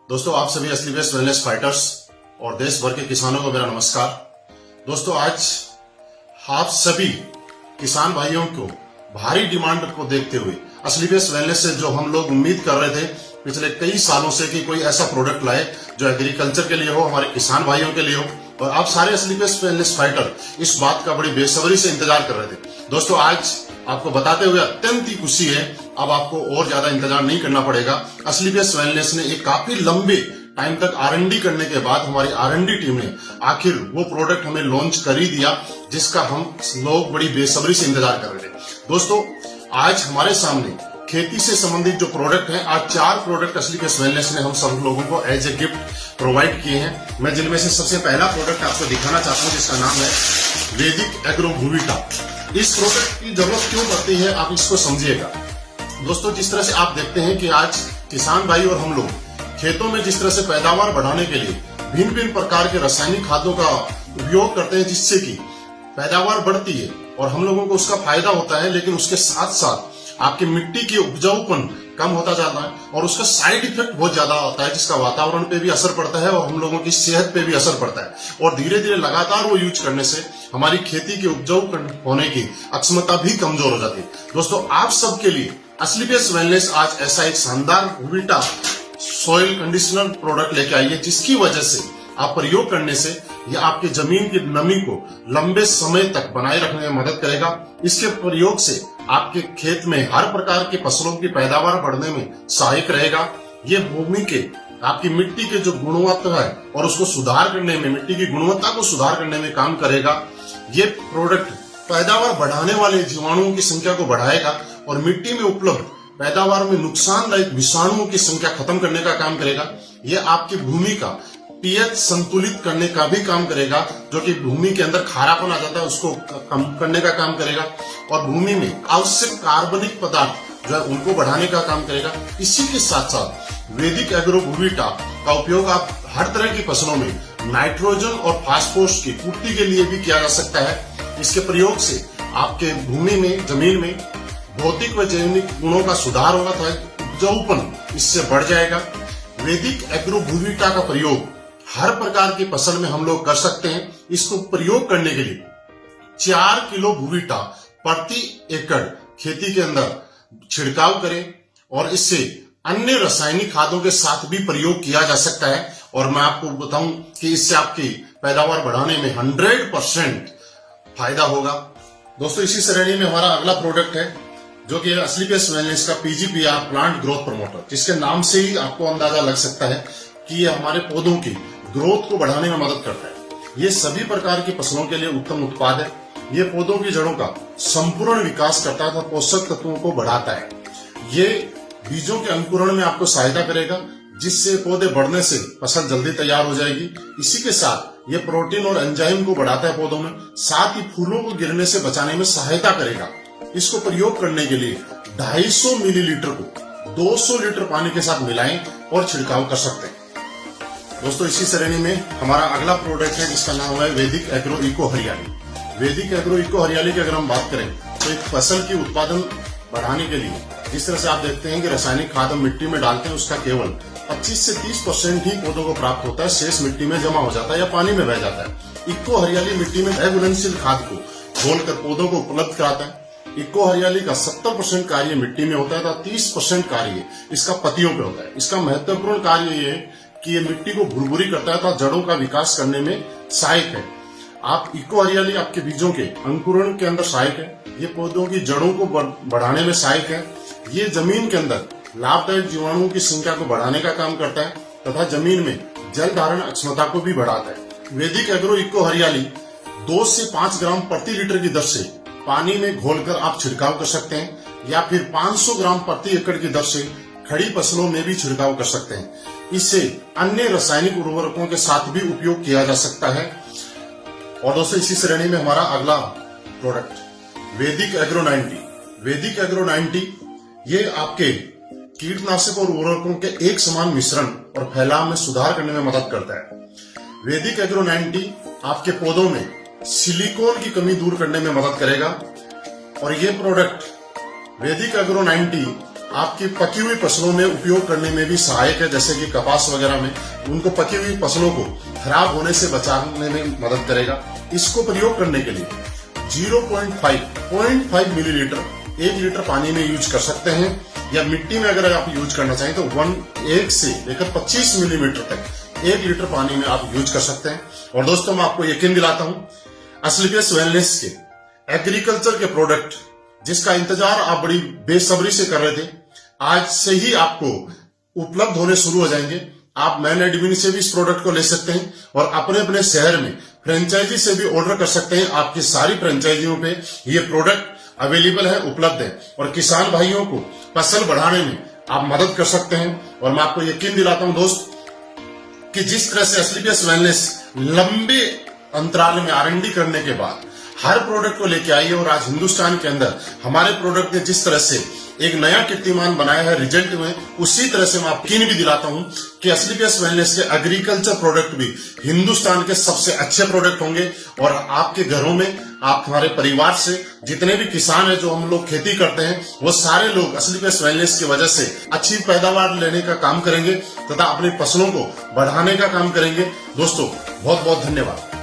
दोस्तों, आप सभी असली बेस्ट वेलनेस फाइटर्स और देश भर के किसानों को मेरा नमस्कार। दोस्तों, आज आप सभी किसान भाइयों को भारी डिमांड को देखते हुए असली बेस्ट वेलनेस से जो हम लोग उम्मीद कर रहे थे पिछले कई सालों से कि कोई ऐसा प्रोडक्ट लाए जो एग्रीकल्चर के लिए हो, हमारे किसान भाइयों के लिए हो, और आप सारे असली बेस्ट वेलनेस फाइटर इस बात का बड़ी बेसब्री से इंतजार कर रहे थे। दोस्तों, आज आपको बताते हुए अत्यंत ही खुशी है, अब आपको और ज्यादा इंतजार नहीं करना पड़ेगा। असली बेस्ट वेलनेस ने एक काफी लंबे टाइम तक R&D करने के बाद हमारी R&D टीम ने आखिर वो प्रोडक्ट हमें लॉन्च कर ही दिया जिसका हम लोग बड़ी बेसब्री से इंतजार कर रहे थे। दोस्तों, आज हमारे सामने खेती से संबंधित जो प्रोडक्ट है, आज 4 प्रोडक्ट असली बेस्ट वेलनेस ने हम सब लोगों को एज ए गिफ्ट प्रोवाइड किए हैं। मैं जिनमें से सबसे पहला प्रोडक्ट आपको दिखाना चाहता हूं जिसका नाम है वैदिक एग्रो भूविटा। इस प्रोडक्ट की जरूरत क्यों पड़ती है आप इसको समझिएगा। दोस्तों, जिस तरह से आप देखते हैं कि आज किसान भाई और हम लोग खेतों में जिस तरह से पैदावार बढ़ाने के लिए भिन्न भिन्न प्रकार के रासायनिक खादों का उपयोग करते हैं जिससे कि पैदावार बढ़ती है और हम लोगों को उसका फायदा होता है, लेकिन उसके साथ साथ आपकी मिट्टी की उपजाऊपन कम होता जाता है और उसका साइड इफेक्ट बहुत ज्यादा होता है जिसका वातावरण पे भी असर पड़ता है और हम लोगों की सेहत पे भी असर पड़ता है। और धीरे धीरे लगातार वो यूज करने से हमारी खेती के उपजाऊ होने की अक्षमता भी कमजोर हो जाती है। दोस्तों, आप सबके लिए असली बेस्ट वेलनेस आज ऐसा एक शानदार भूविटा सॉइल कंडीशनर प्रोडक्ट लेके आई है जिसकी वजह से आप प्रयोग करने से यह आपके जमीन की नमी को लंबे समय तक बनाए रखने में मदद करेगा। इसके प्रयोग से आपके खेत में हर प्रकार के फसलों की पैदावार बढ़ने में सहायक रहेगा। ये भूमि के आपकी मिट्टी के जो गुणवत्ता है और उसको सुधार करने में, मिट्टी की गुणवत्ता को सुधार करने में काम करेगा। ये प्रोडक्ट पैदावार बढ़ाने वाले जीवाणुओं की संख्या को बढ़ाएगा और मिट्टी में उपलब्ध पैदावार में नुकसानदायक विषाणुओं की संख्या खत्म करने का काम करेगा। यह आपकी भूमि का पीएच संतुलित करने का भी काम करेगा, जो कि भूमि के अंदर खारापन आ जाता है उसको कम करने का काम करेगा और भूमि में आवश्यक कार्बनिक पदार्थ जो है उनको बढ़ाने का काम करेगा। इसी के साथ साथ वैदिक एग्रो भूविटा का उपयोग आप हर तरह की फसलों में नाइट्रोजन और फास्फोरस की पूर्ति के लिए भी किया जा सकता है। इसके प्रयोग से आपके भूमि में, जमीन में भौतिक व जैविक गुणों का सुधार होगा तथा उपजाऊपन इससे बढ़ जाएगा। वैदिक एग्रो भूविटा का प्रयोग हर प्रकार की फसल में हम लोग कर सकते हैं। इसको प्रयोग करने के लिए 4 किलो भूविटा प्रति एकड़ खेती के अंदर छिड़काव करें और इससे अन्य रासायनिक खादों के साथ भी प्रयोग किया जा सकता है। और मैं आपको बताऊं कि इससे आपकी पैदावार बढ़ाने में 100% फायदा होगा। दोस्तों, इसी श्रेणी में हमारा अगला प्रोडक्ट है जो कि असली बेस्ट वेलनेस का PGPR प्लांट ग्रोथ प्रमोटर, जिसके नाम से ही आपको अंदाजा लग सकता है कि ये हमारे पौधों की ग्रोथ को बढ़ाने में मदद करता है। ये सभी प्रकार की फसलों के लिए उत्तम उत्पाद है। ये पौधों की जड़ों का संपूर्ण विकास करता है तथा पोषक तत्वों को बढ़ाता है। ये बीजों के अंकुरण में आपको सहायता करेगा जिससे पौधे बढ़ने से फसल जल्दी तैयार हो जाएगी। इसी के साथ ये प्रोटीन और एंजाइम को बढ़ाता है पौधों में, साथ ही फूलों को गिरने से बचाने में सहायता करेगा। इसको प्रयोग करने के लिए 250 मिलीलीटर को 200 लीटर पानी के साथ मिलाएं और छिड़काव कर सकते हैं। दोस्तों, इसी श्रेणी में हमारा अगला प्रोडक्ट है जिसका नाम है वैदिक एग्रो इको हरियाली। वैदिक एग्रो इको हरियाली की अगर हम बात करें तो एक फसल की उत्पादन बढ़ाने के लिए जिस तरह से आप देखते हैं कि रासायनिक खाद हम मिट्टी में डालते हैं उसका केवल 25 से 30% ही पौधों को प्राप्त होता है, शेष मिट्टी में जमा हो जाता है या पानी में बह जाता है। इको हरियाली मिट्टी में अघुलनशील खाद को घोलकर पौधों को उपलब्ध कराता है। इको हरियाली का 70% कार्य मिट्टी में होता है तथा 30% कार्य इसका पत्तियों पे होता है। इसका महत्वपूर्ण कार्य ये है कि ये मिट्टी को भुरभुरी करता है तथा जड़ों का विकास करने में सहायक है। आप इको हरियाली आपके बीजों के अंकुरण के अंदर सहायक है। ये पौधों की जड़ों को बढ़ाने में सहायक है। ये जमीन के अंदर लाभदायक जीवाणुओं की संख्या को बढ़ाने का काम करता है तथा जमीन में जल धारण क्षमता को भी बढ़ाता है। वैदिक एग्रो इको हरियाली 2 से 5 ग्राम प्रति लीटर की दर से पानी में घोलकर आप छिड़काव कर सकते हैं या फिर 500 ग्राम प्रति एकड़ की दर से खड़ी फसलों में भी छिड़काव कर सकते हैं। इससे अन्य रासायनिक उर्वरकों के साथ भी उपयोग किया जा सकता है। और दोस्तों, इसी श्रेणी में हमारा अगला प्रोडक्ट वैदिक एग्रो 90। वैदिक एग्रो 90 ये आपके कीटनाशक और उर्वरकों के एक समान मिश्रण और फैलाव में सुधार करने में मदद करता है। वैदिक एग्रो 90 आपके पौधों में सिलिकॉन की कमी दूर करने में मदद करेगा और ये प्रोडक्ट वैदिक एग्रो 90 आपकी पकी हुई फसलों में उपयोग करने में भी सहायक है, जैसे कि कपास वगैरह में उनको पकी हुई फसलों को खराब होने से बचाने में मदद करेगा। इसको प्रयोग करने के लिए 0.5 मिलीलीटर 1 लीटर पानी में यूज कर सकते हैं, या मिट्टी में अगर आप यूज करना चाहें तो 1 से लेकर 25 मिलीमीटर तक 1 लीटर पानी में आप यूज कर सकते हैं। और दोस्तों मैं आपको यकीन दिलाता हूं, असलीपियस वेलनेस के एग्रीकल्चर के प्रोडक्ट जिसका इंतजार आप बड़ी बेसब्री से कर रहे थे, आज से ही आपको उपलब्ध होने शुरू हो जाएंगे। आप मैन एडमिन से भी इस प्रोडक्ट को ले सकते हैं और अपने अपने शहर में फ्रेंचाइजी से भी ऑर्डर कर सकते हैं। आपकी सारी फ्रेंचाइजियों पे ये प्रोडक्ट अवेलेबल है, उपलब्ध है, और किसान भाइयों को फसल बढ़ाने में आप मदद कर सकते हैं। और मैं आपको यकीन दिलाता हूं दोस्त कि जिस तरह से असलीपियस वेलनेस लंबे अंतराल में R&D करने के बाद हर प्रोडक्ट को लेके आई है, और आज हिंदुस्तान के अंदर हमारे प्रोडक्ट ने जिस तरह से एक नया कीर्तिमान बनाया है रिजल्ट में, उसी तरह से मैं आपको यकीन भी दिलाता हूं कि असलीपियस वेलनेस के एग्रीकल्चर प्रोडक्ट भी हिंदुस्तान के सबसे अच्छे प्रोडक्ट होंगे। और आपके घरों में, आप हमारे परिवार से जितने भी किसान हैं जो हम लोग खेती करते हैं, वो सारे लोग असलीपियस वेलनेस की वजह से अच्छी पैदावार लेने का काम करेंगे तथा अपनी फसलों को बढ़ाने का काम करेंगे। दोस्तों बहुत बहुत धन्यवाद।